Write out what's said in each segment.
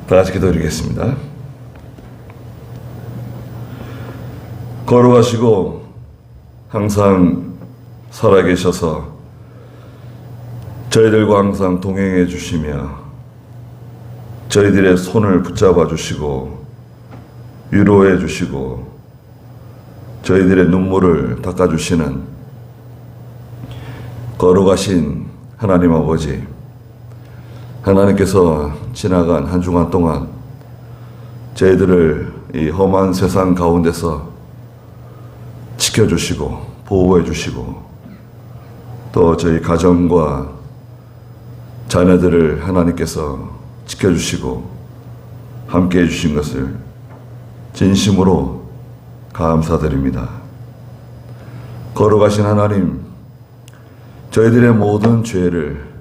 다 같이 기도드리겠습니다. 걸어가시고 항상 살아계셔서 저희들과 항상 동행해 주시며 저희들의 손을 붙잡아 주시고 위로해 주시고 저희들의 눈물을 닦아 주시는 걸어가신 하나님 아버지, 하나님께서 지나간 한 주간 동안 저희들을 이 험한 세상 가운데서 지켜주시고 보호해 주시고 또 저희 가정과 자녀들을 하나님께서 지켜주시고 함께해 주신 것을 진심으로 감사드립니다. 걸어가신 하나님, 저희들의 모든 죄를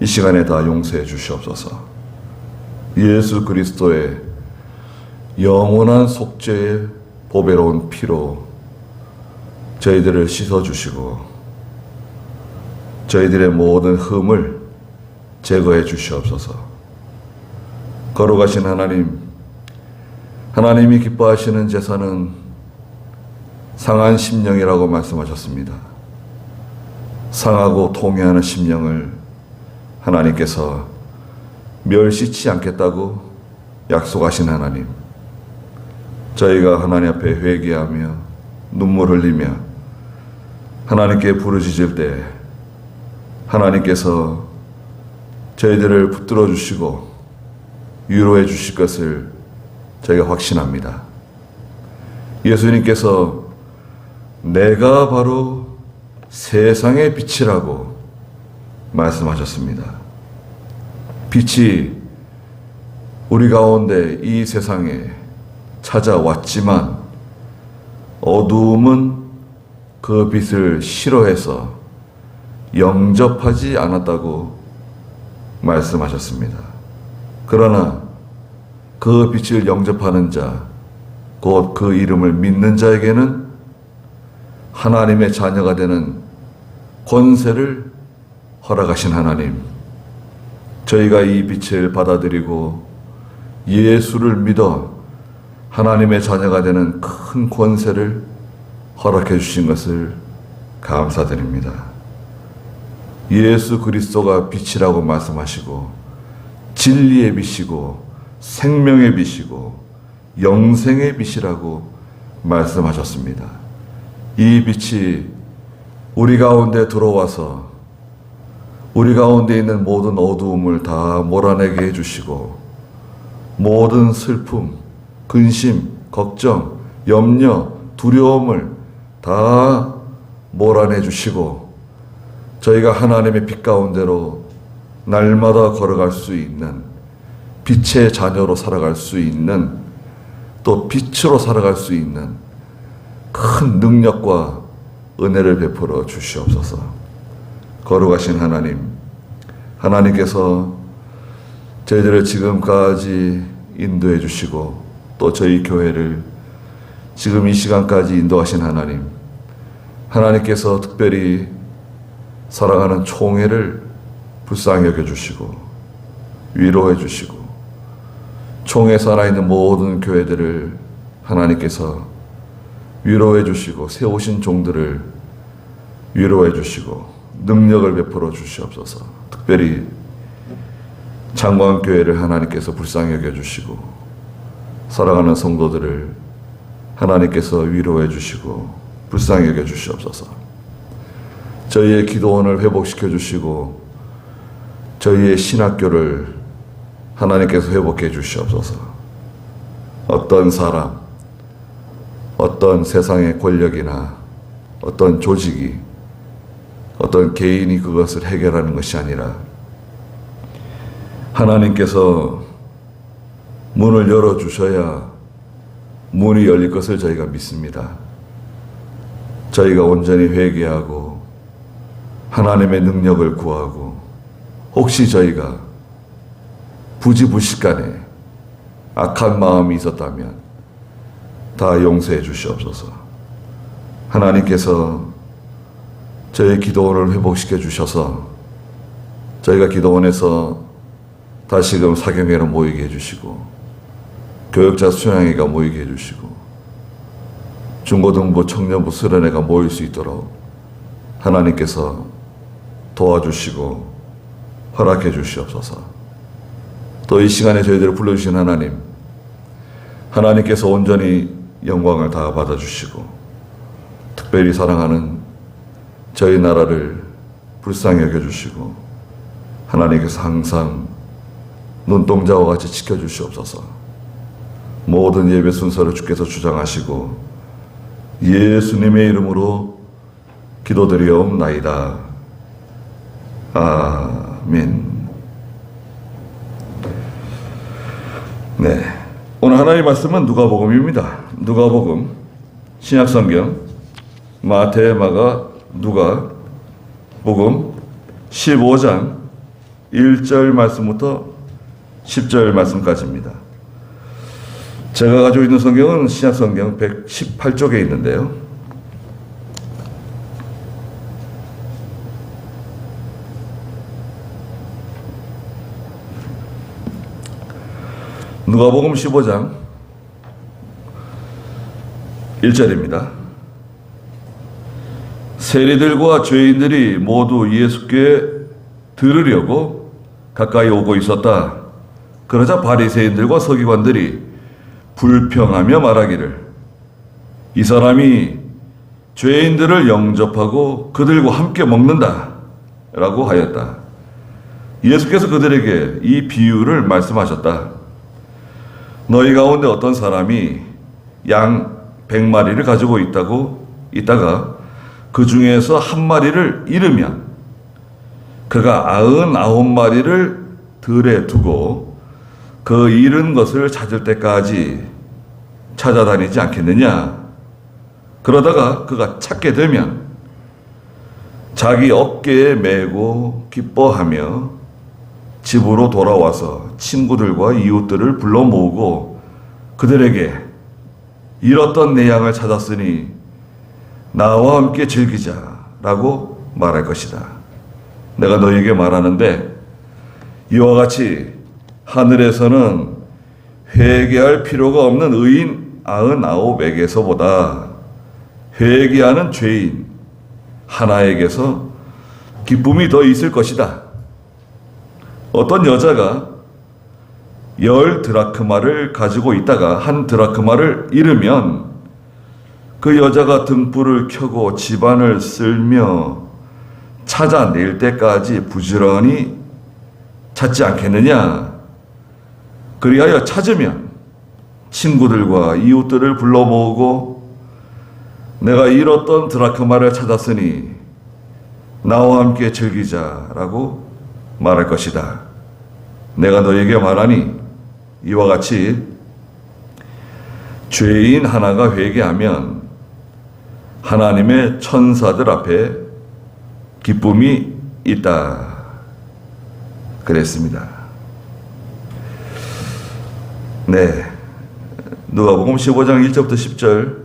이 시간에 다 용서해 주시옵소서. 예수 그리스도의 영원한 속죄의 보배로운 피로 저희들을 씻어주시고 저희들의 모든 흠을 제거해 주시옵소서. 걸어가신 하나님, 하나님이 기뻐하시는 제사는 상한 심령이라고 말씀하셨습니다. 상하고 통회하는 심령을 하나님께서 멸시치 않겠다고 약속하신 하나님, 저희가 하나님 앞에 회개하며 눈물 흘리며 하나님께 부르짖을 때 하나님께서 저희들을 붙들어 주시고 위로해 주실 것을 저희가 확신합니다. 예수님께서 내가 바로 세상의 빛이라고 말씀하셨습니다. 빛이 우리 가운데 이 세상에 찾아왔지만 어두움은 그 빛을 싫어해서 영접하지 않았다고 말씀하셨습니다. 그러나 그 빛을 영접하는 자, 곧 그 이름을 믿는 자에게는 하나님의 자녀가 되는 권세를 허락하신 하나님, 저희가 이 빛을 받아들이고 예수를 믿어 하나님의 자녀가 되는 큰 권세를 허락해 주신 것을 감사드립니다. 예수 그리스도가 빛이라고 말씀하시고 진리의 빛이고 생명의 빛이고 영생의 빛이라고 말씀하셨습니다. 이 빛이 우리 가운데 들어와서 우리 가운데 있는 모든 어두움을 다 몰아내게 해주시고 모든 슬픔, 근심, 걱정, 염려, 두려움을 다 몰아내 주시고 저희가 하나님의 빛 가운데로 날마다 걸어갈 수 있는 빛의 자녀로 살아갈 수 있는 또 빛으로 살아갈 수 있는 큰 능력과 은혜를 베풀어 주시옵소서. 걸어가신 하나님, 하나님께서 저희들을 지금까지 인도해 주시고 또 저희 교회를 지금 이 시간까지 인도하신 하나님, 하나님께서 특별히 사랑하는 총회를 불쌍히 여겨주시고 위로해 주시고 총회 살아있는 모든 교회들을 하나님께서 위로해 주시고 세우신 종들을 위로해 주시고 능력을 베풀어 주시옵소서. 특별히 창광교회를 하나님께서 불쌍히 여겨주시고 사랑하는 성도들을 하나님께서 위로해 주시고 불쌍히 여겨주시옵소서. 저희의 기도원을 회복시켜 주시고 저희의 신학교를 하나님께서 회복해 주시옵소서. 어떤 사람, 어떤 세상의 권력이나 어떤 조직이 어떤 개인이 그것을 해결하는 것이 아니라 하나님께서 문을 열어주셔야 문이 열릴 것을 저희가 믿습니다. 저희가 온전히 회개하고 하나님의 능력을 구하고 혹시 저희가 부지불식간에 악한 마음이 있었다면 다 용서해 주시옵소서. 하나님께서 저희 기도원을 회복시켜 주셔서 저희가 기도원에서 다시금 사경회로 모이게 해주시고 교역자 수양회가 모이게 해주시고 중고등부 청년부 수련회가 모일 수 있도록 하나님께서 도와주시고 허락해 주시옵소서. 또 이 시간에 저희들을 불러주신 하나님께서 온전히 영광을 다 받아주시고 특별히 사랑하는 저희 나라를 불쌍히 여겨주시고 하나님께서 항상 눈동자와 같이 지켜주시옵소서. 모든 예배 순서를 주께서 주장하시고 예수님의 이름으로 기도드리옵나이다. 아멘. 네, 오늘 하나님의 말씀은 누가복음입니다. 누가복음, 신약성경, 마태, 마가, 누가, 복음 15장 1절 말씀부터 10절 말씀까지입니다. 제가 가지고 있는 성경은 신약성경 118쪽에 있는데요. 누가복음 15장 1절입니다. 세리들과 죄인들이 모두 예수께 들으려고 가까이 오고 있었다. 그러자 바리새인들과 서기관들이 불평하며 말하기를 이 사람이 죄인들을 영접하고 그들과 함께 먹는다 라고 하였다. 예수께서 그들에게 이 비유를 말씀하셨다. 너희 가운데 어떤 사람이 양 100마리를 가지고 있다가 그 중에서 한 마리를 잃으면 그가 99마리를 들에 두고 그 잃은 것을 찾을 때까지 찾아다니지 않겠느냐. 그러다가 그가 찾게 되면 자기 어깨에 메고 기뻐하며 집으로 돌아와서 친구들과 이웃들을 불러 모으고 그들에게 잃었던 내 양을 찾았으니 나와 함께 즐기자라고 말할 것이다. 내가 너희에게 말하는데 이와 같이 하늘에서는 회개할 필요가 없는 의인 99에게서보다 회개하는 죄인 하나에게서 기쁨이 더 있을 것이다. 어떤 여자가 10드라크마를 가지고 있다가 1드라크마를 잃으면 그 여자가 등불을 켜고 집안을 쓸며 찾아낼 때까지 부지런히 찾지 않겠느냐. 그리하여 찾으면 친구들과 이웃들을 불러 모으고 내가 잃었던 드라크마를 찾았으니 나와 함께 즐기자라고 말할 것이다. 내가 너에게 말하니 이와 같이 죄인 하나가 회개하면 하나님의 천사들 앞에 기쁨이 있다. 그랬습니다. 네, 누가복음 15장 1절부터 10절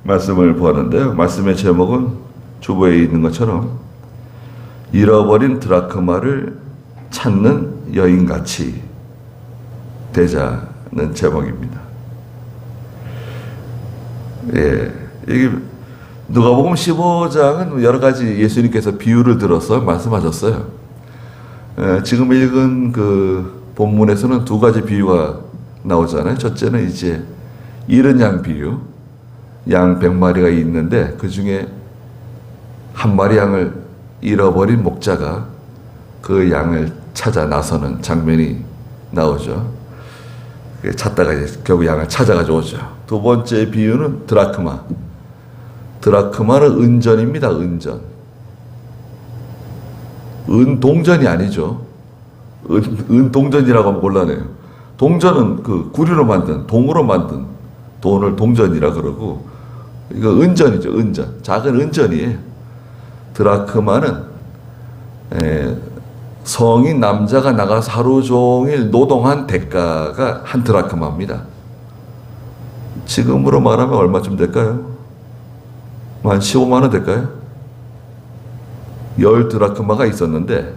말씀을 보았는데요. 말씀의 제목은 주보에 있는 것처럼 잃어버린 드라크마를 찾는 여인같이 되자는 제목입니다. 예, 이게 누가복음 15장은 여러 가지 예수님께서 비유를 들어서 말씀하셨어요. 지금 읽은 그 본문에서는 두 가지 비유가 나오잖아요. 첫째는 이제 잃은 양 비유, 양 100마리가 있는데 그 중에 한 마리 양을 잃어버린 목자가 그 양을 찾아 나서는 장면이 나오죠. 찾다가 이제 결국 양을 찾아가지고 오죠. 두 번째 비유는 드라크마. 드라크마는 은전입니다. 은전. 은동전이 아니죠. 은동전이라고 하면 곤란해요. 동전은 그 구리로 만든, 동으로 만든 돈을 동전이라 그러고, 이거 은전이죠. 은전. 작은 은전이에요. 드라크마는 성인 남자가 나가서 하루 종일 노동한 대가가 한 드라크마입니다. 지금으로 말하면 얼마쯤 될까요? 한 15만 원 될까요? 10드라크마가 있었는데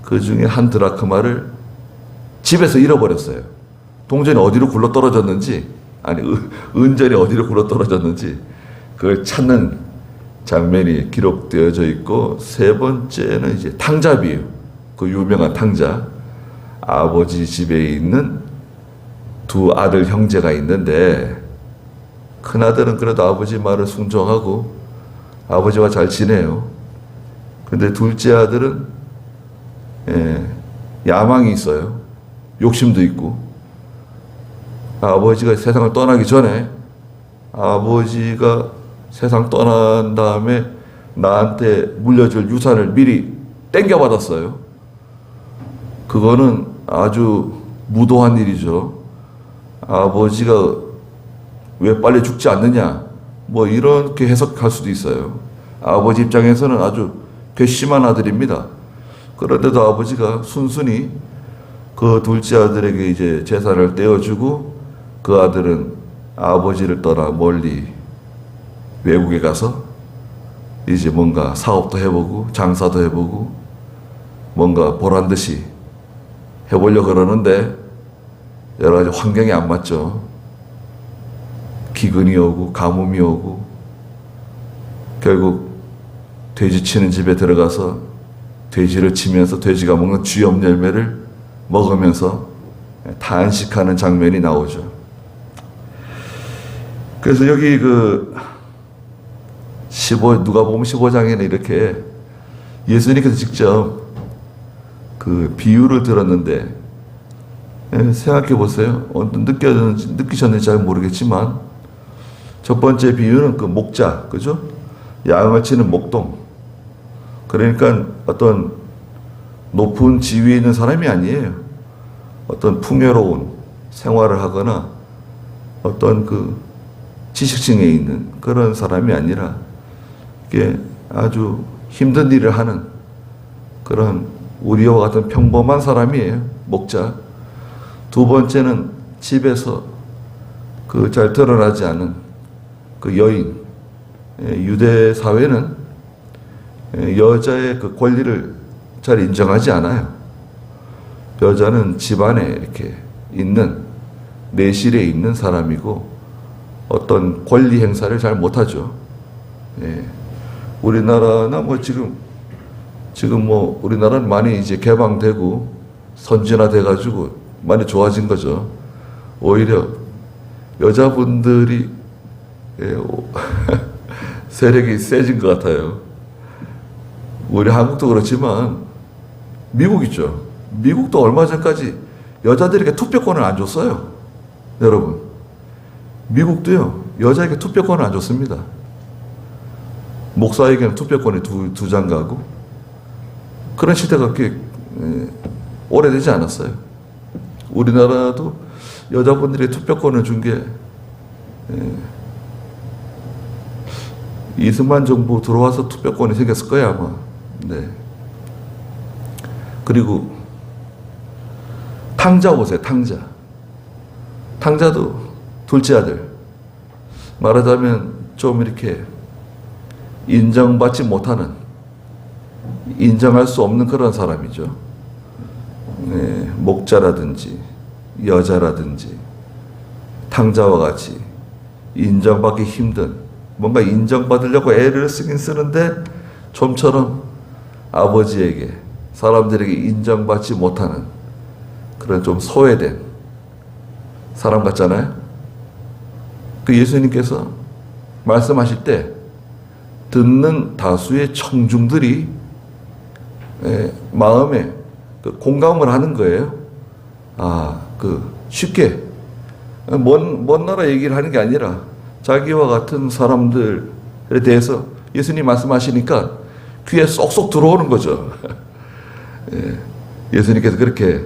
그 중에 한 드라크마를 집에서 잃어버렸어요. 동전이 어디로 굴러 떨어졌는지, 아니 은전이 어디로 굴러 떨어졌는지 그걸 찾는 장면이 기록되어져 있고, 세 번째는 이제 탕자비유, 그 유명한 탕자. 아버지 집에 있는 두 아들 형제가 있는데, 큰아들은 그래도 아버지 말을 순종하고 아버지와 잘 지내요. 근데 둘째 아들은 야망이 있어요. 욕심도 있고. 아버지가 세상을 떠나기 전에, 아버지가 세상 떠난 다음에 나한테 물려줄 유산을 미리 땡겨받았어요. 그거는 아주 무도한 일이죠. 아버지가 왜 빨리 죽지 않느냐, 뭐 이렇게 해석할 수도 있어요. 아버지 입장에서는 아주 괘씸한 아들입니다. 그런데도 아버지가 순순히 그 둘째 아들에게 이제 재산을 떼어주고, 그 아들은 아버지를 떠나 멀리 외국에 가서 이제 뭔가 사업도 해보고 장사도 해보고 뭔가 보란 듯이 해보려고 그러는데, 여러 가지 환경이 안 맞죠. 기근이 오고 가뭄이 오고, 결국 돼지 치는 집에 들어가서 돼지를 치면서 돼지가 먹는 쥐염 열매를 먹으면서 탄식하는 장면이 나오죠. 그래서 여기 누가복음 15장에는 이렇게 예수님께서 직접 그 비유를 들었는데, 생각해 보세요. 느끼셨는지 잘 모르겠지만, 첫 번째 비유는 그 목자, 그죠? 양을 치는 목동. 그러니까 어떤 높은 지위에 있는 사람이 아니에요. 어떤 풍요로운 생활을 하거나 어떤 그 지식층에 있는 그런 사람이 아니라, 이게 아주 힘든 일을 하는 그런 우리와 같은 평범한 사람이에요. 목자. 두 번째는 집에서 그 잘 드러나지 않은 그 여인. 유대 사회는 여자의 그 권리를 잘 인정하지 않아요. 여자는 집안에 이렇게 있는, 내실에 있는 사람이고 어떤 권리 행사를 잘 못하죠. 우리나라나 뭐 지금 뭐 우리나라는 많이 이제 개방되고 선진화돼 가지고 많이 좋아진 거죠. 오히려 여자분들이 세력이 세진 것 같아요. 우리 한국도 그렇지만 미국 있죠. 미국도 얼마 전까지 여자들에게 투표권을 안 줬어요. 여러분, 미국도요, 여자에게 투표권을 안 줬습니다. 목사에게는 투표권이 두 장 가고, 그런 시대가 그렇게 오래되지 않았어요. 우리나라도 여자분들이 투표권을 준 게 이승만 정부 들어와서 투표권이 생겼을 거예요, 아마. 네. 그리고 탕자 보세요, 탕자. 탕자도 둘째 아들. 말하자면 좀 이렇게 인정받지 못하는, 인정할 수 없는 그런 사람이죠. 네, 목자라든지 여자라든지 탕자와 같이 인정받기 힘든, 뭔가 인정받으려고 애를 쓰긴 쓰는데 좀처럼 아버지에게, 사람들에게 인정받지 못하는 그런 좀 소외된 사람 같잖아요. 그 예수님께서 말씀하실 때 듣는 다수의 청중들이 마음에 공감을 하는 거예요. 쉽게 먼 나라 얘기를 하는 게 아니라 자기와 같은 사람들에 대해서 예수님 말씀하시니까 귀에 쏙쏙 들어오는 거죠. 예수님께서 그렇게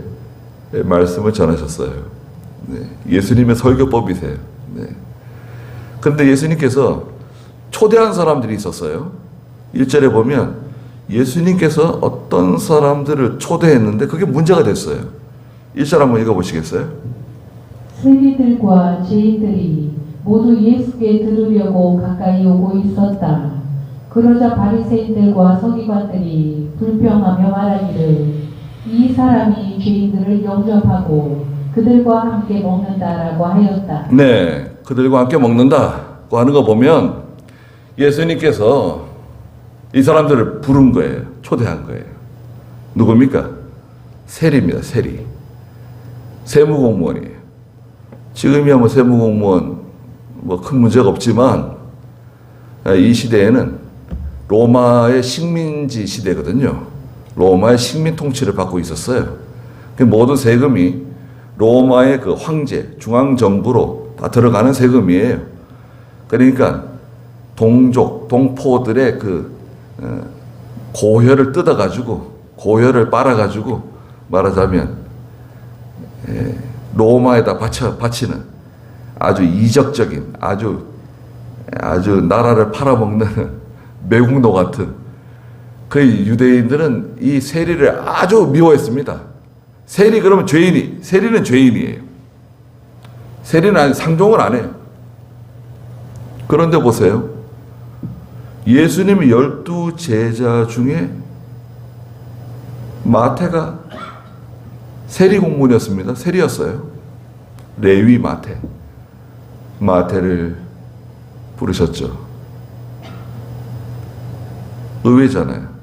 말씀을 전하셨어요. 예수님의 설교법이세요. 그런데 예수님께서 초대한 사람들이 있었어요. 1절에 보면 예수님께서 어떤 사람들을 초대했는데 그게 문제가 됐어요. 1절 한번 읽어보시겠어요? 세리들과 죄인들이 모두 예수께 들으려고 가까이 오고 있었다. 그러자 바리새인들과 서기관들이 불평하며 말하기를 이 사람이 죄인들을 영접하고 그들과 함께 먹는다라고 하였다. 네, 그들과 함께 먹는다고 하는 거 보면 예수님께서 이 사람들을 부른 거예요. 초대한 거예요. 누굽니까? 세리입니다. 세리. 세무공무원이에요. 지금이야 뭐 세무공무원 뭐 큰 문제가 없지만 이 시대에는 로마의 식민지 시대거든요. 로마의 식민 통치를 받고 있었어요. 그 모든 세금이 로마의 그 황제, 중앙정부로 다 들어가는 세금이에요. 그러니까 동족, 동포들의 그 고혈을 뜯어가지고, 고혈을 빨아가지고 말하자면 로마에다 바치는 아주 이적적인, 아주 나라를 팔아먹는 매국노 같은 그 유대인들은 이 세리를 아주 미워했습니다. 세리 그러면 세리는 죄인이에요. 세리는 상종을 안 해요. 그런데 보세요. 예수님이 12 제자 중에 마태가 세리 공무원이었습니다. 세리였어요. 레위 마태를 부르셨죠. 의외잖아요.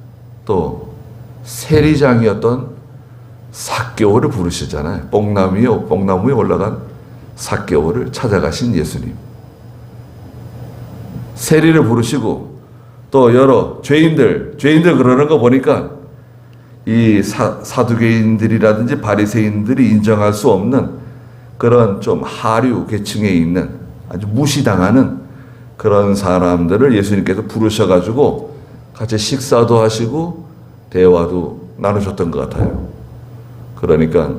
또 세리장이었던 삭개오를 부르시잖아요. 뽕나무에 올라간 삭개오를 찾아가신 예수님. 세리를 부르시고 또 여러 죄인들 그러는 거 보니까 이 사두개인들이라든지 바리새인들이 인정할 수 없는 그런 좀 하류 계층에 있는 아주 무시당하는 그런 사람들을 예수님께서 부르셔가지고 같이 식사도 하시고 대화도 나누셨던 것 같아요. 그러니까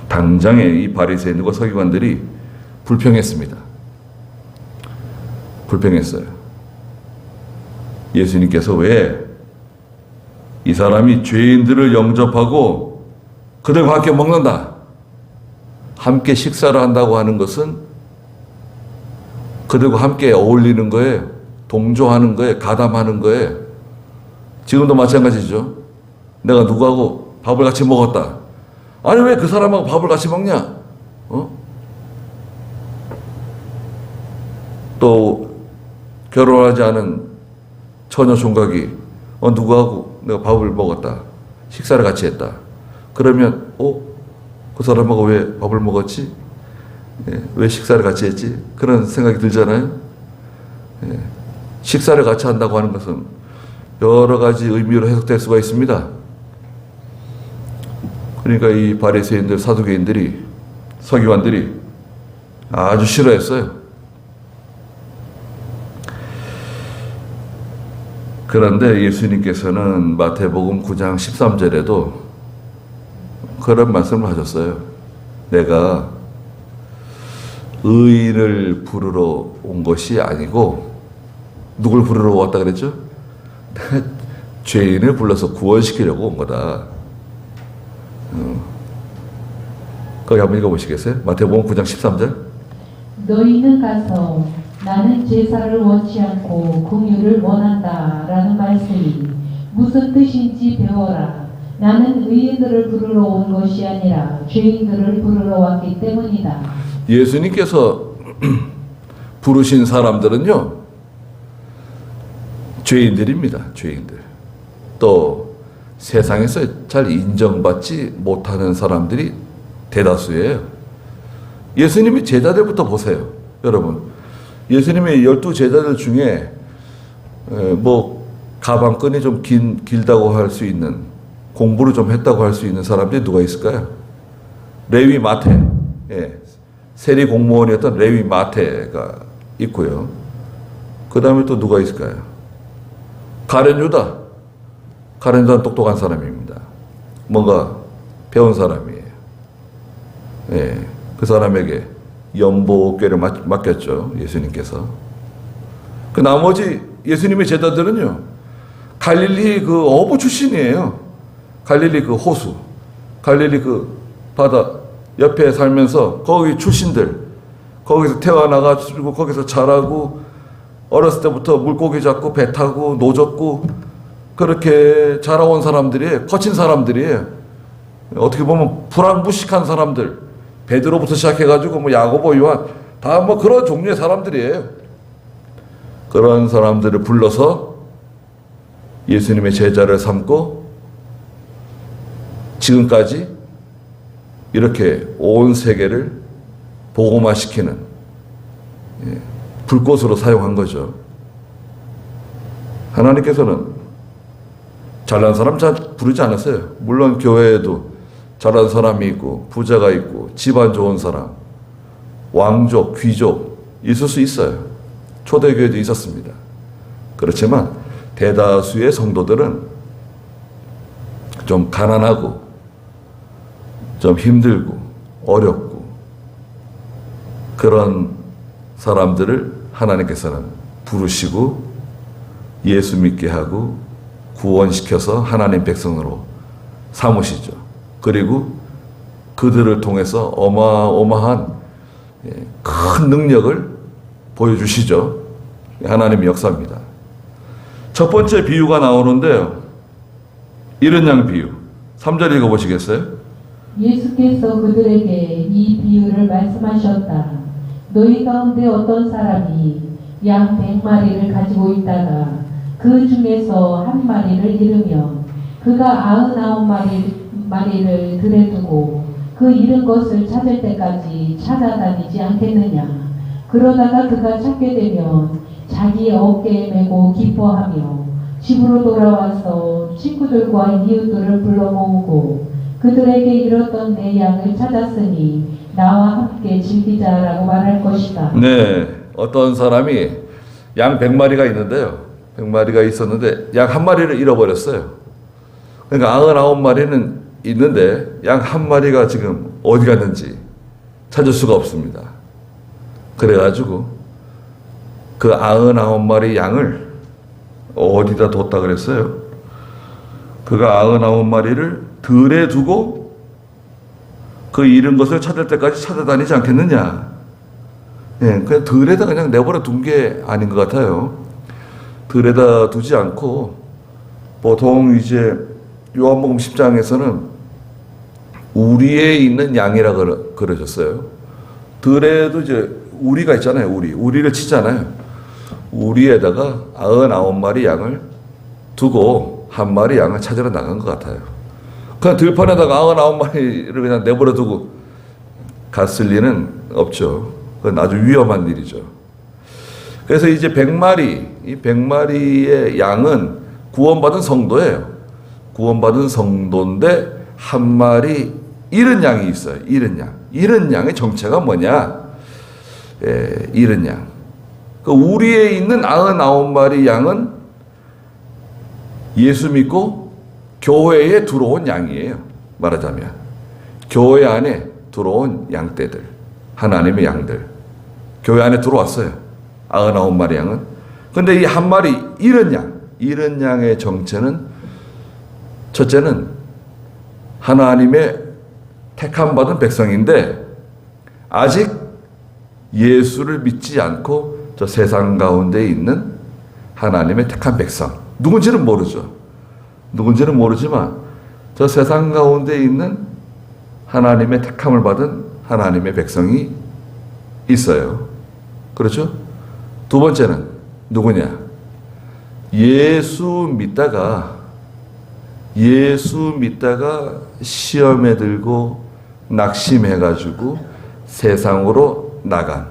당장에 이 바리새인들과 서기관들이 불평했습니다. 불평했어요. 예수님께서 왜 이 사람이 죄인들을 영접하고 그들과 함께 먹는다, 함께 식사를 한다고 하는 것은 그들과 함께 어울리는 거예요. 동조하는 거예요. 가담하는 거예요. 지금도 마찬가지죠. 내가 누구하고 밥을 같이 먹었다. 아니 왜 그 사람하고 밥을 같이 먹냐? 또 결혼하지 않은 처녀 총각이 누구하고 내가 밥을 먹었다. 식사를 같이 했다. 그러면 그 사람하고 왜 밥을 먹었지? 왜 식사를 같이 했지? 그런 생각이 들잖아요. 식사를 같이 한다고 하는 것은 여러 가지 의미로 해석될 수가 있습니다. 그러니까 이 바리새인들, 사두개인들이, 서기관들이 아주 싫어했어요. 그런데 예수님께서는 마태복음 9장 13절에도 그런 말씀을 하셨어요. 내가 의인을 부르러 온 것이 아니고 누굴 부르러 왔다 그랬죠? 내가 죄인을 불러서 구원시키려고 온 거다. 거기 한번 읽어보시겠어요? 마태복음 9장 13절. 너희는 가서 나는 제사를 원치 않고 긍휼을 원한다 라는 말씀이 무슨 뜻인지 배워라. 나는 의인들을 부르러 온 것이 아니라 죄인들을 부르러 왔기 때문이다. 예수님께서 부르신 사람들은요, 죄인들입니다. 죄인들. 또 세상에서 잘 인정받지 못하는 사람들이 대다수예요. 예수님이 제자들부터 보세요. 여러분, 예수님의 12 제자들 중에 뭐 가방끈이 좀 길다고 할 수 있는, 공부를 좀 했다고 할 수 있는 사람들이 누가 있을까요? 레위 마태, 세리 공무원이었던 레위 마태가 있고요. 그 다음에 또 누가 있을까요? 가룟 유다는 똑똑한 사람입니다. 뭔가 배운 사람이에요. 그 사람에게 연보궤를 맡겼죠, 예수님께서. 그 나머지 예수님의 제자들은요, 갈릴리 그 어부 출신이에요. 갈릴리 그 호수, 갈릴리 그 바다 옆에 살면서 거기 출신들, 거기서 태어나가지고 거기서 자라고 어렸을 때부터 물고기 잡고 배 타고 노졌고 그렇게 자라온 사람들이에요. 거친 사람들이에요. 어떻게 보면 불안무식한 사람들, 베드로부터 시작해가지고 뭐 야고보, 요한 다 뭐 그런 종류의 사람들이에요. 그런 사람들을 불러서 예수님의 제자를 삼고 지금까지 이렇게 온 세계를 복음화시키는 불꽃으로 사용한 거죠. 하나님께서는 잘난 사람 잘 부르지 않았어요. 물론 교회에도 잘난 사람이 있고 부자가 있고 집안 좋은 사람, 왕족, 귀족 있을 수 있어요. 초대교회도 있었습니다. 그렇지만 대다수의 성도들은 좀 가난하고 좀 힘들고 어렵고 그런 사람들을 하나님께서는 부르시고 예수 믿게 하고 구원시켜서 하나님 백성으로 삼으시죠. 그리고 그들을 통해서 어마어마한 큰 능력을 보여주시죠. 하나님의 역사입니다. 첫 번째 비유가 나오는데요. 이른 양 비유. 3절 읽어보시겠어요? 예수께서 그들에게 이 비유를 말씀하셨다. 너희 가운데 어떤 사람이 양 100마리를 가지고 있다가 그 중에서 한 마리를 잃으면 그가 99마리를 들에 두고 그 잃은 것을 찾을 때까지 찾아다니지 않겠느냐. 그러다가 그가 찾게 되면 자기 어깨에 메고 기뻐하며 집으로 돌아와서 친구들과 이웃들을 불러 모으고 그들에게 잃었던 내 양을 찾았으니 나와 함께 즐기자라고 말할 것이다. 네, 어떤 사람이 양 100마리가 있는데요. 100마리가 있었는데 양 한 마리를 잃어버렸어요. 그러니까 99마리는 있는데 양 한 마리가 지금 어디 갔는지 찾을 수가 없습니다. 그래가지고 그 99마리 양을 어디다 뒀다 그랬어요? 그가 99마리를 들에 두고 그 잃은 것을 찾을 때까지 찾아다니지 않겠느냐. 예, 그냥 들에다 그냥 내버려 둔 게 아닌 것 같아요. 들에다 두지 않고 보통 이제 요한복음 10장에서는 우리에 있는 양이라 그러셨어요. 들에도 이제 우리가 있잖아요. 우리를 치잖아요. 우리에다가 99마리 양을 두고 한 마리 양을 찾으러 나간 것 같아요. 그냥 들판에다가 99마리를 그냥 내버려 두고 갔을 리는 없죠. 그건 아주 위험한 일이죠. 그래서 이제 100마리, 이 100마리의 양은 구원받은 성도예요. 구원받은 성도인데 한 마리 잃은 양이 있어요. 잃은 양. 잃은 양의 정체가 뭐냐? 잃은 양. 그 우리에 있는 99마리 양은 예수 믿고 교회에 들어온 양이에요. 말하자면 교회 안에 들어온 양떼들, 하나님의 양들, 교회 안에 들어왔어요. 99마리 양은. 근데 이 한 마리 잃은 양의 정체는 첫째는 하나님의 택함받은 백성인데 아직 예수를 믿지 않고 저 세상 가운데 있는 하나님의 택한 백성. 누군지는 모르죠. 누군지는 모르지만 저 세상 가운데 있는 하나님의 택함을 받은 하나님의 백성이 있어요. 그렇죠? 두 번째는 누구냐? 예수 믿다가 시험에 들고 낙심해가지고 세상으로 나간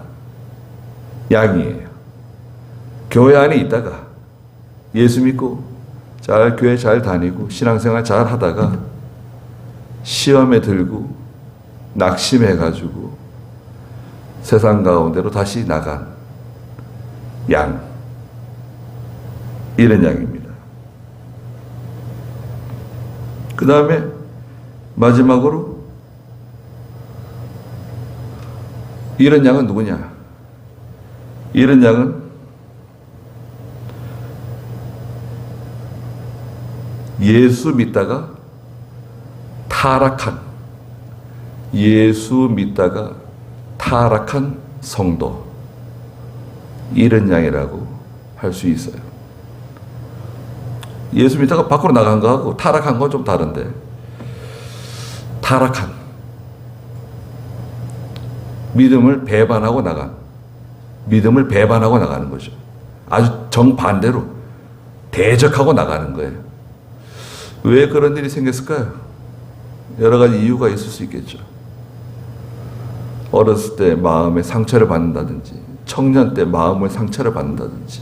양이에요. 교회 안에 있다가 예수 믿고 교회 잘 다니고 신앙생활 잘 하다가 시험에 들고 낙심해가지고 세상 가운데로 다시 나간 양, 이런 양입니다. 그 다음에 마지막으로 이런 양은 누구냐? 이런 양은 예수 믿다가 타락한 성도, 이런 양이라고 할 수 있어요. 예수 믿다가 밖으로 나간 거하고 타락한 건 좀 다른데, 타락한 믿음을 배반하고 나가는 거죠. 아주 정반대로 대적하고 나가는 거예요. 왜 그런 일이 생겼을까요? 여러 가지 이유가 있을 수 있겠죠. 어렸을 때 마음에 상처를 받는다든지, 청년 때 마음을 상처를 받는다든지,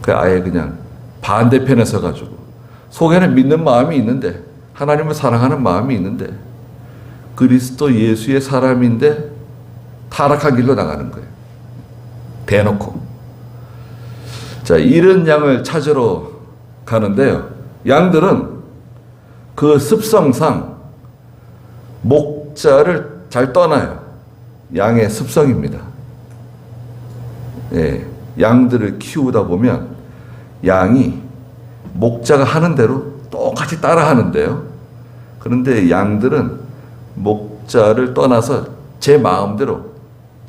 아예 그냥 반대편에 서가지고 속에는 믿는 마음이 있는데, 하나님을 사랑하는 마음이 있는데, 그리스도 예수의 사람인데 타락한 길로 나가는 거예요. 대놓고. 자, 잃은 양을 찾으러 가는데요. 양들은 그 습성상 목자를 잘 떠나요. 양의 습성입니다. 예, 양들을 키우다 보면 양이 목자가 하는 대로 똑같이 따라 하는데요. 그런데 양들은 목자를 떠나서 제 마음대로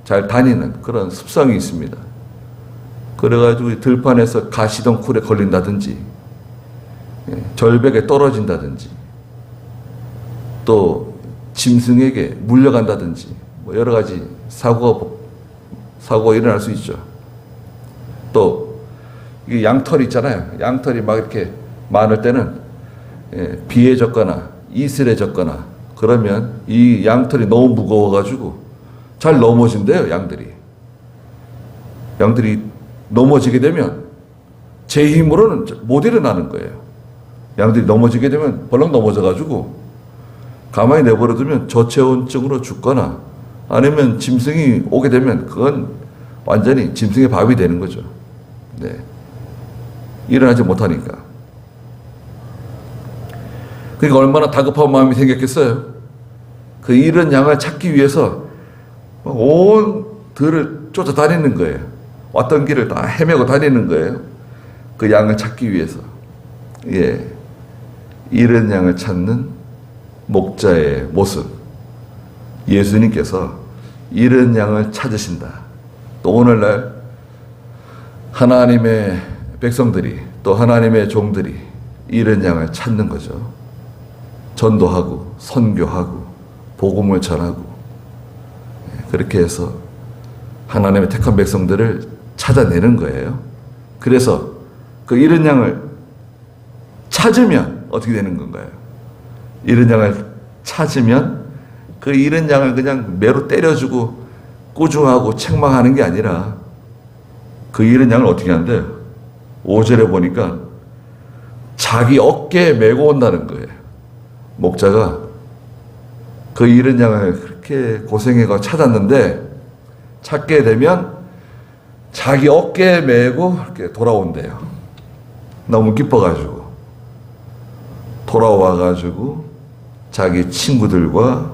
잘 다니는 그런 습성이 있습니다. 그래가지고 들판에서 가시덩굴에 걸린다든지, 절벽에 떨어진다든지, 또 짐승에게 물려간다든지, 뭐 여러 가지 사고가 일어날 수 있죠. 또 이 양털이 있잖아요. 양털이 막 이렇게 많을 때는 비에 젖거나 이슬에 젖거나 그러면 이 양털이 너무 무거워가지고 잘 넘어진대요. 양들이 넘어지게 되면 제 힘으로는 못 일어나는 거예요. 양들이 넘어지게 되면 벌렁 넘어져가지고 가만히 내버려두면 저체온증으로 죽거나 아니면 짐승이 오게 되면 그건 완전히 짐승의 밥이 되는 거죠. 네. 일어나지 못하니까. 그러니까 얼마나 다급한 마음이 생겼겠어요. 그 잃은 양을 찾기 위해서 온 들을 쫓아다니는 거예요. 왔던 길을 다 헤매고 다니는 거예요. 그 양을 찾기 위해서. 예. 잃은 양을 찾는 목자의 모습. 예수님께서 잃은 양을 찾으신다. 또 오늘날 하나님의 백성들이, 또 하나님의 종들이 잃은 양을 찾는 거죠. 전도하고 선교하고 복음을 전하고, 그렇게 해서 하나님의 택한 백성들을 찾아내는 거예요. 그래서 그 잃은 양을 찾으면 어떻게 되는 건가요? 잃은 양을 찾으면 그 잃은 양을 그냥 매로 때려주고 꾸중하고 책망하는 게 아니라 그 잃은 양을 어떻게 한대요? 5절에 보니까 자기 어깨에 메고 온다는 거예요. 목자가 그 잃은 양을 그렇게 고생해가 찾았는데 찾게 되면 자기 어깨에 메고 이렇게 돌아온대요. 너무 기뻐가지고 돌아와가지고 자기 친구들과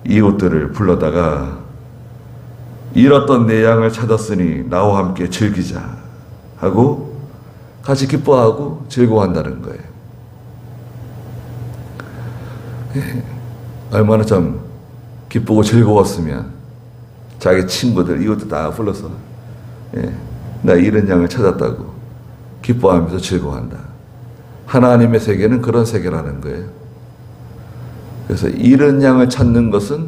이웃들을 불러다가 잃었던 내 양을 찾았으니 나와 함께 즐기자 하고 같이 기뻐하고 즐거워한다는 거예요. 얼마나 좀 기쁘고 즐거웠으면 자기 친구들, 이웃들 다 불러서 나 잃은 양을 찾았다고 기뻐하면서 즐거워한다. 하나님의 세계는 그런 세계라는 거예요. 그래서 잃은 양을 찾는 것은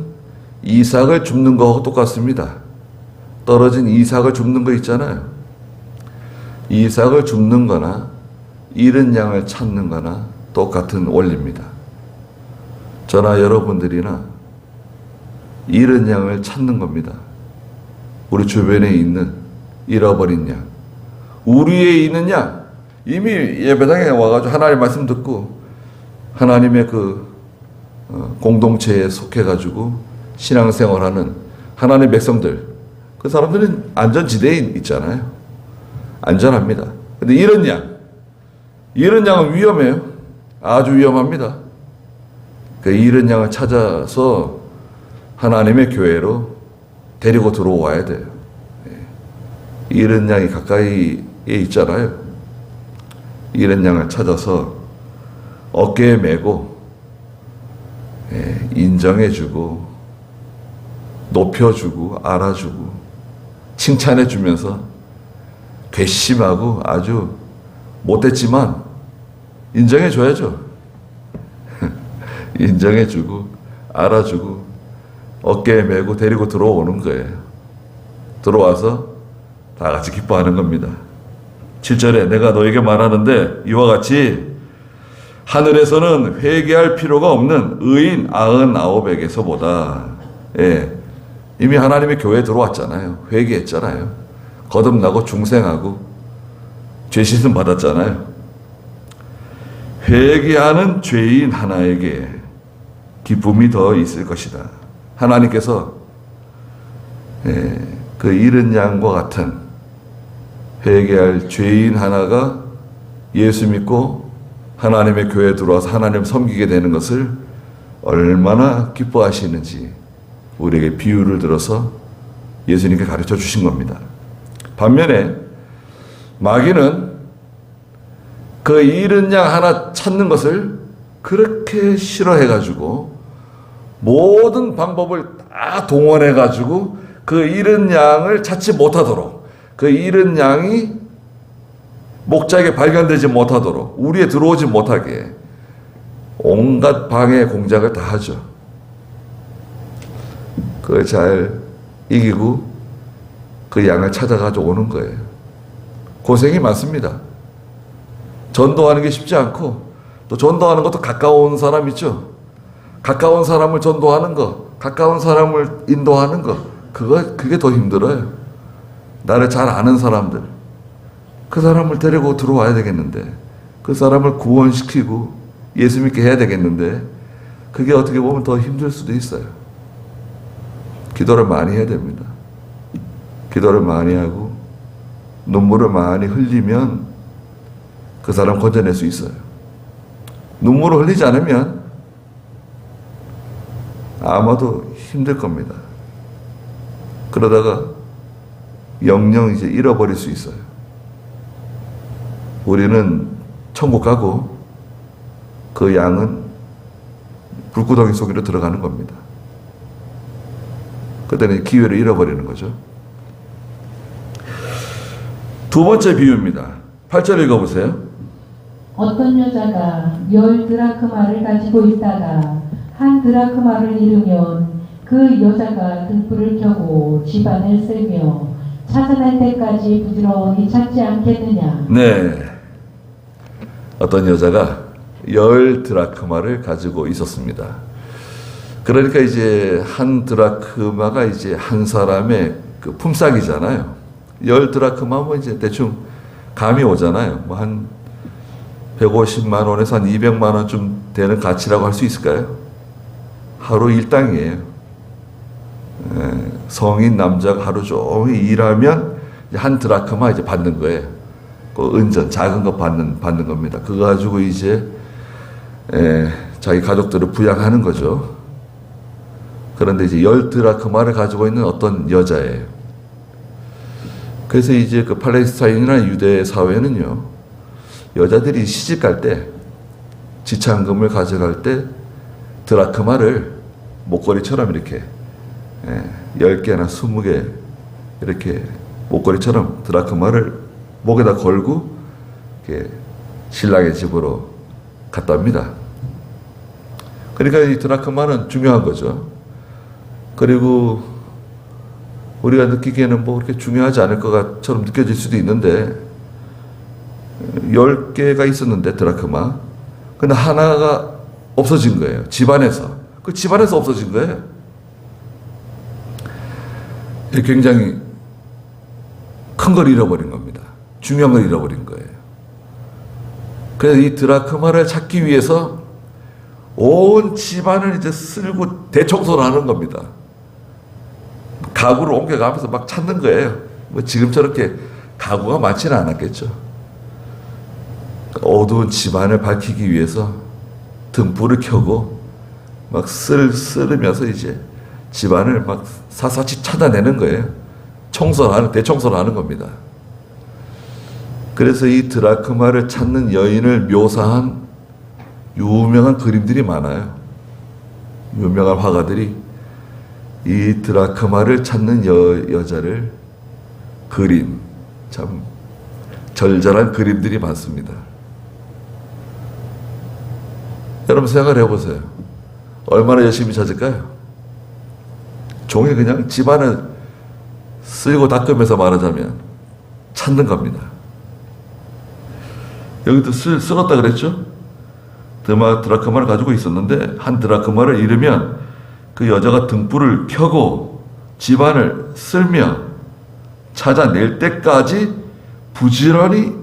이삭을 줍는 거하고 똑같습니다. 떨어진 이삭을 줍는 거 있잖아요. 이삭을 줍는 거나 잃은 양을 찾는 거나 똑같은 원리입니다. 저나 여러분들이나 잃은 양을 찾는 겁니다. 우리 주변에 있는 잃어버린 양, 우리에 있는 양, 이미 예배당에 와가지고 하나님 말씀 듣고 하나님의 그 공동체에 속해가지고 신앙생활하는 하나님의 백성들, 그 사람들은 안전지대에 있잖아요. 안전합니다. 근데 이런 양은 위험해요. 아주 위험합니다. 그 잃은 양을 찾아서 하나님의 교회로 데리고 들어와야 돼요. 잃은 양이 가까이에 있잖아요. 잃은 양을 찾아서 어깨에 메고 인정해주고 높여주고 알아주고 칭찬해주면서 괘씸하고 아주 못했지만 인정해줘야죠. 인정해주고 알아주고 어깨에 메고 데리고 들어오는 거예요. 들어와서 다 같이 기뻐하는 겁니다. 7절에 내가 너에게 말하는데 이와 같이 하늘에서는 회개할 필요가 없는 의인 99에게서보다, 예, 이미 하나님의 교회에 들어왔잖아요. 회개했잖아요. 거듭나고 중생하고 죄 씻음 받았잖아요. 회개하는 죄인 하나에게 기쁨이 더 있을 것이다. 하나님께서, 예, 그 잃은 양과 같은 회개할 죄인 하나가 예수 믿고 하나님의 교회에 들어와서 하나님을 섬기게 되는 것을 얼마나 기뻐하시는지 우리에게 비유를 들어서 예수님께 가르쳐 주신 겁니다. 반면에 마귀는 그 잃은 양 하나 찾는 것을 그렇게 싫어해가지고 모든 방법을 다 동원해가지고 그 잃은 양을 찾지 못하도록, 그 잃은 양이 목자에게 발견되지 못하도록, 우리에 들어오지 못하게 온갖 방해 공작을 다 하죠. 그걸 잘 이기고 그 양을 찾아가지고 오는 거예요. 고생이 많습니다. 전도하는 게 쉽지 않고, 또 전도하는 것도 가까운 사람 있죠. 가까운 사람을 전도하는 거, 가까운 사람을 인도하는 거, 그게 더 힘들어요. 나를 잘 아는 사람들, 그 사람을 데리고 들어와야 되겠는데, 그 사람을 구원시키고 예수 믿게 해야 되겠는데, 그게 어떻게 보면 더 힘들 수도 있어요. 기도를 많이 해야 됩니다. 기도를 많이 하고 눈물을 많이 흘리면 그 사람 건져낼 수 있어요. 눈물을 흘리지 않으면 아마도 힘들 겁니다. 그러다가 영영 이제 잃어버릴 수 있어요. 우리는 천국 가고 그 양은 불구덩이 속으로 들어가는 겁니다. 그때는 기회를 잃어버리는 거죠. 두 번째 비유입니다. 8절 읽어보세요. 어떤 여자가 10드라크마를 가지고 있다가 1드라크마를 잃으면 그 여자가 등불을 켜고 집안을 쓸며 찾아낼 때까지 부지런히 찾지 않겠느냐. 네. 어떤 여자가 10드라크마를 가지고 있었습니다. 그러니까 이제 1드라크마가 이제 한 사람의 그 품삯이잖아요. 10드라크마면 이제 대충 감이 오잖아요. 뭐 한 150만 원에서 한 200만 원쯤 되는 가치라고 할 수 있을까요? 하루 일당이에요. 성인 남자가 하루 종일 일하면 1드라크마 이제 받는 거예요. 그 은전 작은 거 받는 겁니다. 그거 가지고 이제 자기 가족들을 부양하는 거죠. 그런데 이제 10드라크마를 가지고 있는 어떤 여자예요. 그래서 이제 그 팔레스타인이나 유대 사회는요, 여자들이 시집갈 때, 지참금을 가져갈 때 드라크마를 목걸이처럼 이렇게 10개나 20개 이렇게 목걸이처럼 드라크마를 목에다 걸고 이렇게 신랑의 집으로 갔답니다. 그러니까 이 드라크마는 중요한 거죠. 그리고 우리가 느끼기에는 뭐 그렇게 중요하지 않을 것처럼 느껴질 수도 있는데, 10개가 있었는데 드라크마, 근데 하나가 없어진 거예요. 집안에서. 그 집안에서 없어진 거예요. 굉장히 큰 걸 잃어버린 겁니다. 중요한 걸 잃어버린 거예요. 그래서 이 드라크마를 찾기 위해서 온 집안을 이제 쓸고 대청소를 하는 겁니다. 가구를 옮겨가면서 막 찾는 거예요. 뭐 지금 저렇게 가구가 많지는 않았겠죠. 어두운 집안을 밝히기 위해서 등불을 켜고 막 쓸으면서 이제 집안을 막 사사치 찾아내는 거예요. 대청소를 하는 겁니다. 그래서 이 드라크마를 찾는 여인을 묘사한 유명한 그림들이 많아요. 유명한 화가들이 이 드라크마를 찾는 여자를 그림, 참 절절한 그림들이 많습니다. 여러분 생각을 해보세요. 얼마나 열심히 찾을까요? 종일 그냥 집안을 쓸고 닦으면서 말하자면 찾는 겁니다. 여기도 쓸었다 그랬죠? 드라크마를 가지고 있었는데 한 드라크마를 잃으면 그 여자가 등불을 켜고 집안을 쓸며 찾아낼 때까지 부지런히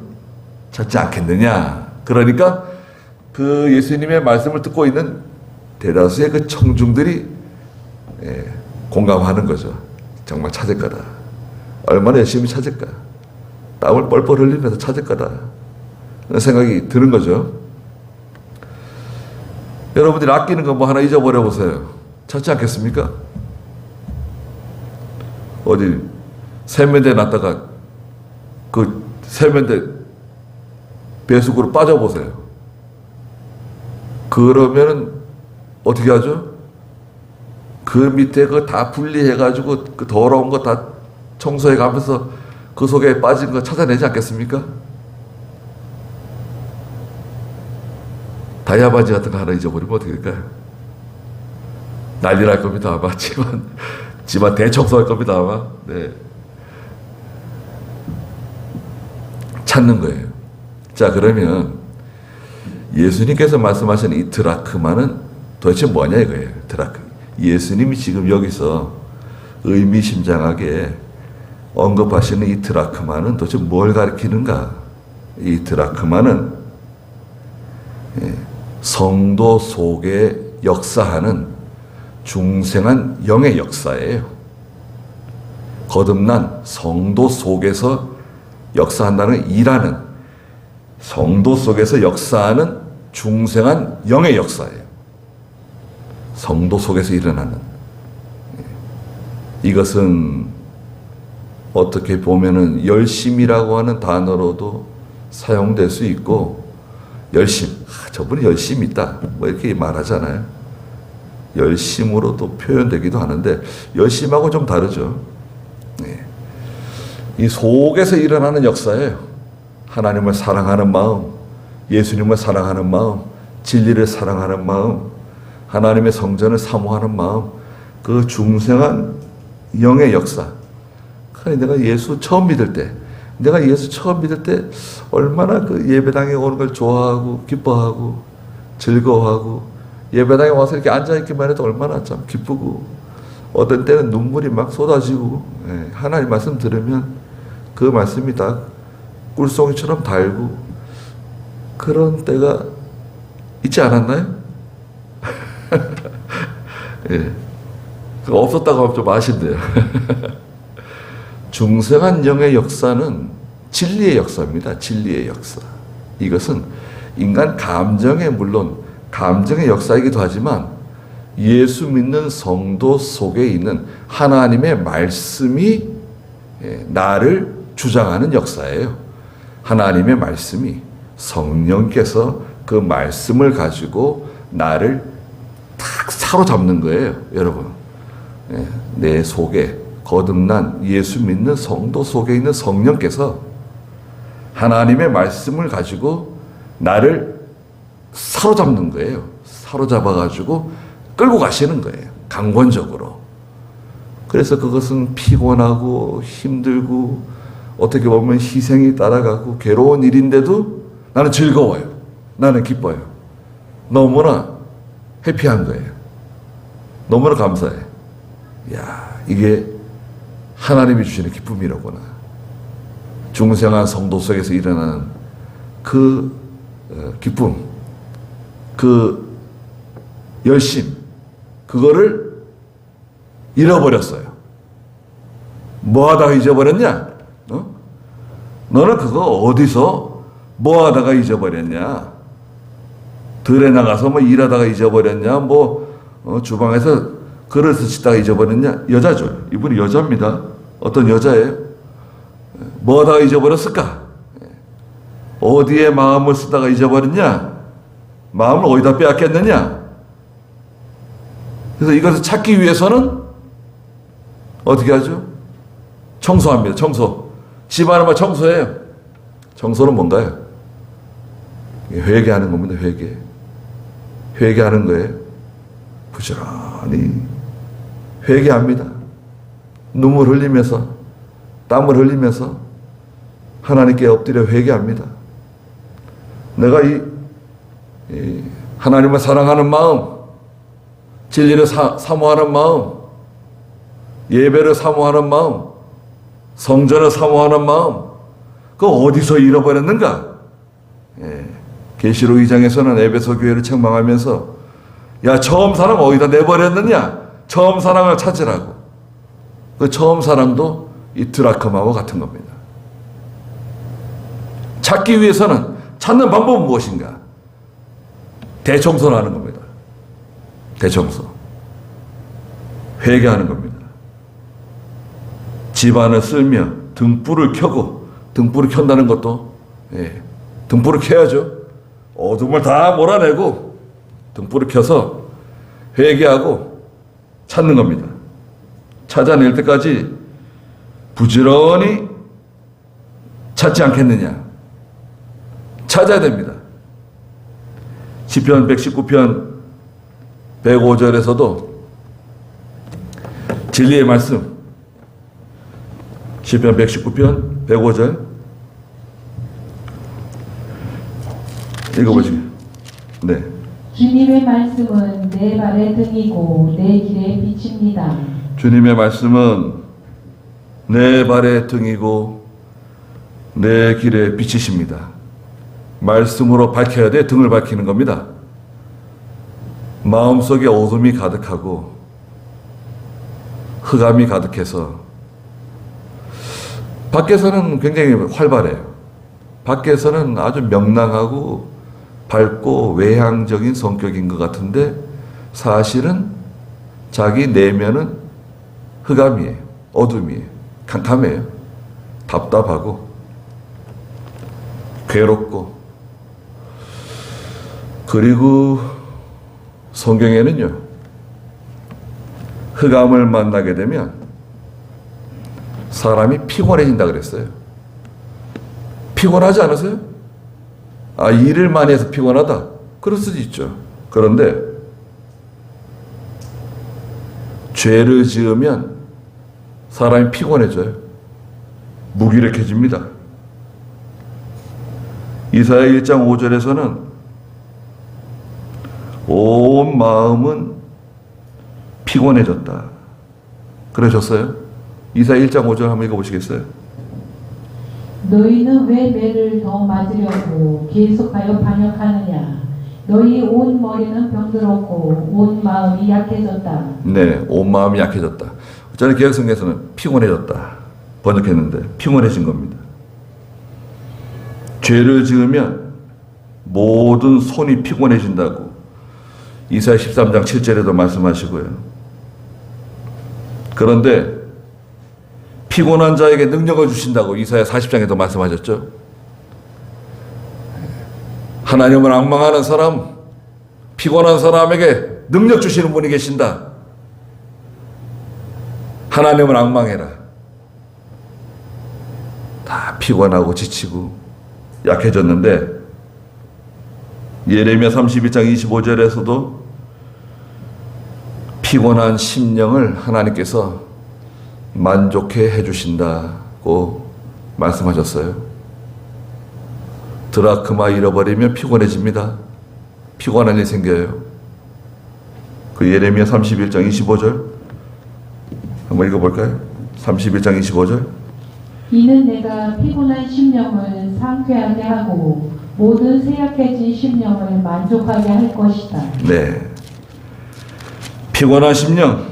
찾지 않겠느냐. 그러니까 그 예수님의 말씀을 듣고 있는 대다수의 그 청중들이 공감하는 거죠. 정말 찾을 거다. 얼마나 열심히 찾을까. 땀을 뻘뻘 흘리면서 찾을 거다. 그런 생각이 드는 거죠. 여러분들이 아끼는 거 뭐 하나 잊어버려 보세요. 찾지 않겠습니까? 어디 세면대 놨다가 그 세면대 배수구로 빠져보세요. 그러면은 어떻게 하죠? 그 밑에 그거 다 분리해가지고 그 더러운 거 다 청소해 가면서 그 속에 빠진 거 찾아내지 않겠습니까? 다이아바지 같은 거 하나 잊어버리면 어떻게 될까요? 난리 날 겁니다. 아마 집안 대청소할 겁니다. 아마. 네. 찾는 거예요. 자, 그러면 예수님께서 말씀하신 이 드라크마는 도대체 뭐냐 이거예요. 예수님이 지금 여기서 의미심장하게 언급하시는 이 드라크마는 도대체 뭘 가리키는가? 이 드라크마는 성도 속에 역사하는 중생한 영의 역사예요. 거듭난 성도 속에서 역사한다는 일하는 성도 속에서 역사하는 중생한 영의 역사예요. 성도 속에서 일어나는. 이것은 어떻게 보면은 열심이라고 하는 단어로도 사용될 수 있고, 열심, 저분이 열심히 있다 뭐 이렇게 말하잖아요. 열심으로도 표현되기도 하는데 열심하고 좀 다르죠. 이 속에서 일어나는 역사예요. 하나님을 사랑하는 마음, 예수님을 사랑하는 마음, 진리를 사랑하는 마음, 하나님의 성전을 사모하는 마음, 그 중생한 영의 역사. 내가 예수 처음 믿을 때, 얼마나 그 예배당에 오는 걸 좋아하고 기뻐하고 즐거워하고, 예배당에 와서 이렇게 앉아있기만 해도 얼마나 참 기쁘고, 어떤 때는 눈물이 막 쏟아지고, 하나님 말씀 들으면 그 말씀이 다 꿀송이처럼 달고, 그런 때가 있지 않았나요? 예. 없었다고 하면 좀 아쉽네요. 중생한 영의 역사는 진리의 역사입니다. 진리의 역사. 이것은 인간 감정에, 물론 감정의 역사이기도 하지만 예수 믿는 성도 속에 있는 하나님의 말씀이 나를 주장하는 역사예요. 하나님의 말씀이, 성령께서 그 말씀을 가지고 나를 탁 사로잡는 거예요. 여러분, 내 속에 거듭난 예수 믿는 성도 속에 있는 성령께서 하나님의 말씀을 가지고 나를 사로잡는 거예요. 사로잡아가지고 끌고 가시는 거예요. 강권적으로. 그래서 그것은 피곤하고 힘들고 어떻게 보면 희생이 따라가고 괴로운 일인데도 나는 즐거워요. 나는 기뻐요. 너무나 해피한 거예요. 너무나 감사해. 야, 이게 하나님이 주시는 기쁨이로구나. 중생한 성도 속에서 일어나는 그 기쁨, 그 열심, 그거를 잃어버렸어요. 뭐 하다가 잊어버렸냐? 너는 그거 어디서 뭐 하다가 잊어버렸냐? 들에 나가서 뭐 일하다가 잊어버렸냐? 주방에서 그릇을 씻다가 잊어버렸냐? 여자죠. 이분이 여자입니다. 어떤 여자예요? 뭐 하다가 잊어버렸을까? 어디에 마음을 쓰다가 잊어버렸냐? 마음을 어디다 빼앗겼느냐? 그래서 이것을 찾기 위해서는 어떻게 하죠? 청소합니다. 청소. 집안을 막 청소해요. 청소는 뭔가요? 회개하는 겁니다. 회개하는 거예요. 부지런히 회개합니다. 눈물 흘리면서, 땀을 흘리면서 하나님께 엎드려 회개합니다. 내가 이 하나님을 사랑하는 마음, 진리를 사모하는 마음, 예배를 사모하는 마음, 성전을 사모하는 마음, 그거 어디서 잃어버렸는가? 계시록 2장에서는 에베소 교회를 책망하면서 야, 처음 사랑 어디다 내버렸느냐? 처음 사랑을 찾으라고. 그 처음 사랑도 이 드라크마와 같은 겁니다. 찾기 위해서는 찾는 방법은 무엇인가? 대청소를 하는 겁니다. 대청소. 회개하는 겁니다. 집안을 쓸며 등불을 켜고, 등불을 켠다는 것도, 등불을 켜야죠. 어둠을 다 몰아내고 등불을 켜서 회개하고 찾는 겁니다. 찾아낼 때까지 부지런히 찾지 않겠느냐? 찾아야 됩니다. 시편 119편 105절에서도 진리의 말씀, 시편 119편 105절 읽어보시죠. 네. 주님의 말씀은 내 발의 등이고 내 길의 빛입니다. 주님의 말씀은 내 발의 등이고 내 길의 빛이십니다. 말씀으로 밝혀야 돼. 등을 밝히는 겁니다. 마음속에 어둠이 가득하고 흑암이 가득해서 밖에서는 굉장히 활발해요. 밖에서는 아주 명랑하고 밝고 외향적인 성격인 것 같은데 사실은 자기 내면은 흑암이에요. 어둠이에요. 캄캄해요. 답답하고 괴롭고. 그리고 성경에는요, 흑암을 만나게 되면 사람이 피곤해진다 그랬어요. 피곤하지 않으세요? 아, 일을 많이 해서 피곤하다. 그럴 수도 있죠. 그런데 죄를 지으면 사람이 피곤해져요. 무기력해집니다. 이사야 1장 5절에서는 온 마음은 피곤해졌다. 그러셨어요? 이사야 1장 5절 한번 읽어보시겠어요? 너희는 왜 매를 더 맞으려고 계속하여 반역하느냐? 너희 온 머리는 병들었고 온 마음이 약해졌다. 네, 온 마음이 약해졌다. 저는 개혁성경에서는 피곤해졌다 번역했는데 피곤해진 겁니다. 죄를 지으면 모든 손이 피곤해진다고 이사야 13장 7절에도 말씀하시고요. 그런데 피곤한 자에게 능력을 주신다고 이사야 40장에도 말씀하셨죠. 하나님을 앙망하는 사람, 피곤한 사람에게 능력 주시는 분이 계신다. 하나님을 앙망해라. 다 피곤하고 지치고 약해졌는데 예레미야 31장 25절에서도 피곤한 심령을 하나님께서 만족해 해주신다고 말씀하셨어요. 드라크마 잃어버리면 피곤해집니다. 피곤한 일이 생겨요. 그 예레미야 31장 25절 한번 읽어볼까요? 31장 25절. 이는 내가 피곤한 심령을 상쾌하게 하고 모든 쇠약해진 심령을 만족하게 할 것이다. 네. 피곤한 심령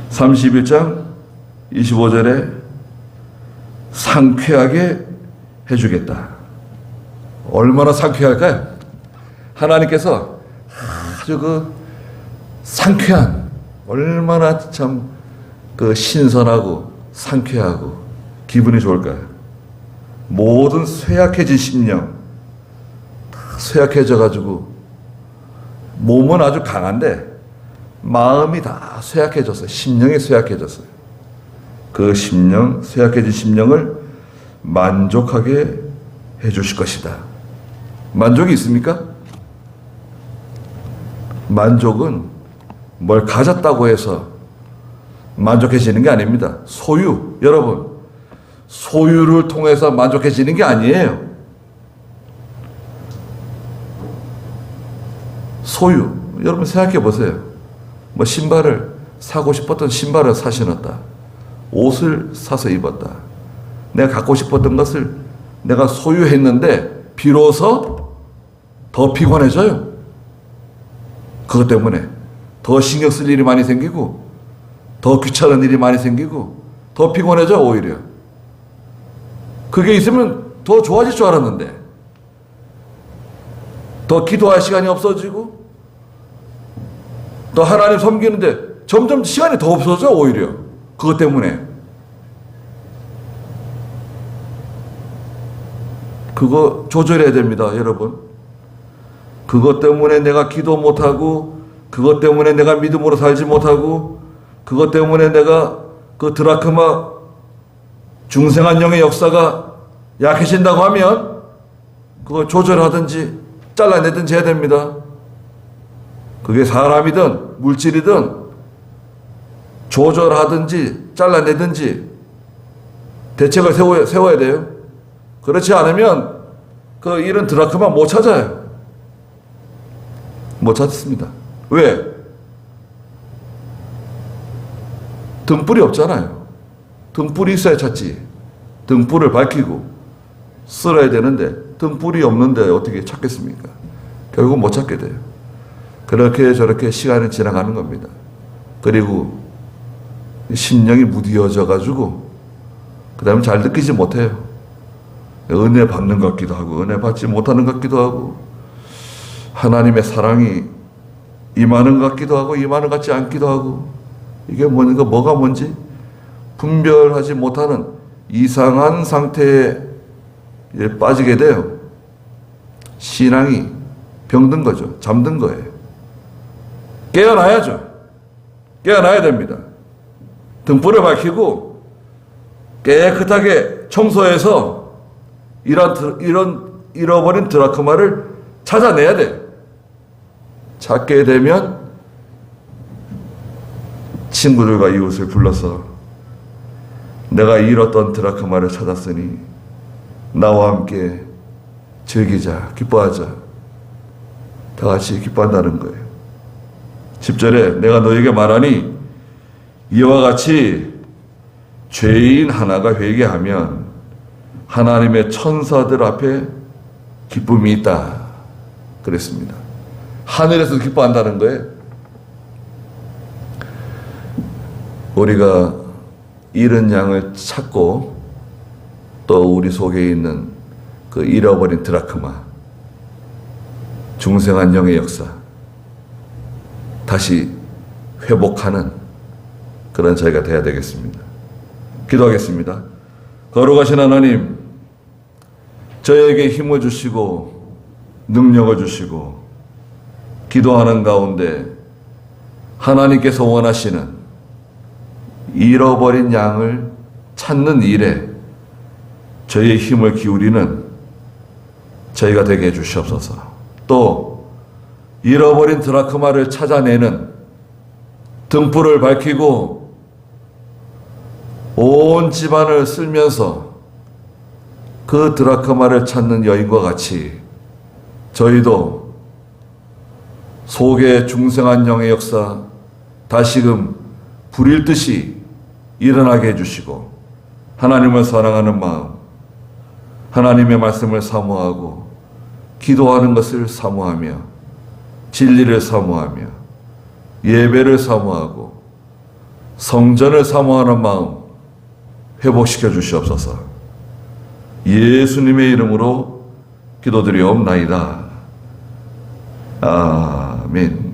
31장 25절에 상쾌하게 해주겠다. 얼마나 상쾌할까요? 하나님께서 아주 그 상쾌한, 얼마나 참 그 신선하고 상쾌하고 기분이 좋을까요? 모든 쇠약해진 심령, 다 쇠약해져가지고 몸은 아주 강한데 마음이 다 쇠약해졌어요. 심령이 쇠약해졌어요. 그 심령, 쇠약해진 심령을 만족하게 해주실 것이다. 만족이 있습니까? 만족은 뭘 가졌다고 해서 만족해지는 게 아닙니다. 소유, 여러분, 소유를 통해서 만족해지는 게 아니에요. 소유, 여러분 생각해 보세요. 뭐 신발을 사고 싶었던 신발을 사 신었다. 옷을 사서 입었다. 내가 갖고 싶었던 것을 내가 소유했는데 비로소 더 피곤해져요. 그것 때문에 더 신경 쓸 일이 많이 생기고 더 귀찮은 일이 많이 생기고 더 피곤해져 오히려. 그게 있으면 더 좋아질 줄 알았는데 더 기도할 시간이 없어지고 또 하나님 섬기는데 점점 시간이 더 없어져 오히려. 그것 때문에. 그거 조절해야 됩니다, 여러분. 그것 때문에 내가 기도 못하고, 그것 때문에 내가 믿음으로 살지 못하고, 그것 때문에 내가 그 드라크마 중생한 영의 역사가 약해진다고 하면 그걸 조절하든지 잘라내든지 해야 됩니다. 그게 사람이든 물질이든 조절하든지 잘라내든지 대책을 세워야 돼요. 그렇지 않으면 그 이런 드라크마 못 찾아요. 못 찾습니다. 왜? 등불이 없잖아요. 등불이 있어야 찾지. 등불을 밝히고 쓸어야 되는데 등불이 없는데 어떻게 찾겠습니까? 결국 못 찾게 돼요. 그렇게 저렇게 시간이 지나가는 겁니다. 그리고 심령이 무디어져 가지고 그 다음에 잘 느끼지 못해요. 은혜 받는 것 같기도 하고 은혜 받지 못하는 것 같기도 하고 하나님의 사랑이 임하는 것 같기도 하고 임하는 것 같지 않기도 하고 이게 뭐가 뭔지 분별하지 못하는 이상한 상태에 빠지게 돼요. 신앙이 병든 거죠. 잠든 거예요. 깨어나야죠. 깨어나야 됩니다. 등불을 밝히고 깨끗하게 청소해서 이런 잃어버린 드라크마를 찾아내야 돼. 찾게 되면 친구들과 이웃을 불러서 내가 잃었던 드라크마를 찾았으니 나와 함께 즐기자, 기뻐하자. 다 같이 기뻐한다는 거예요. 10절에 내가 너에게 말하니 이와 같이 죄인 하나가 회개하면 하나님의 천사들 앞에 기쁨이 있다 그랬습니다. 하늘에서 기뻐한다는 거예요. 우리가 잃은 양을 찾고 또 우리 속에 있는 그 잃어버린 드라크마, 중생한 영의 역사 다시 회복하는 그런 저희가 되어야 되겠습니다. 기도하겠습니다. 거룩하신 하나님, 저에게 힘을 주시고 능력을 주시고 기도하는 가운데 하나님께서 원하시는 잃어버린 양을 찾는 일에 저희의 힘을 기울이는 저희가 되게 해주시옵소서. 또 잃어버린 드라크마를 찾아내는 등불을 밝히고 온 집안을 쓸면서 그 드라크마를 찾는 여인과 같이 저희도 속에 중생한 영의 역사 다시금 불일 듯이 일어나게 해주시고 하나님을 사랑하는 마음, 하나님의 말씀을 사모하고 기도하는 것을 사모하며 진리를 사모하며 예배를 사모하고 성전을 사모하는 마음 회복시켜 주시옵소서. 예수님의 이름으로 기도드리옵나이다. 아멘.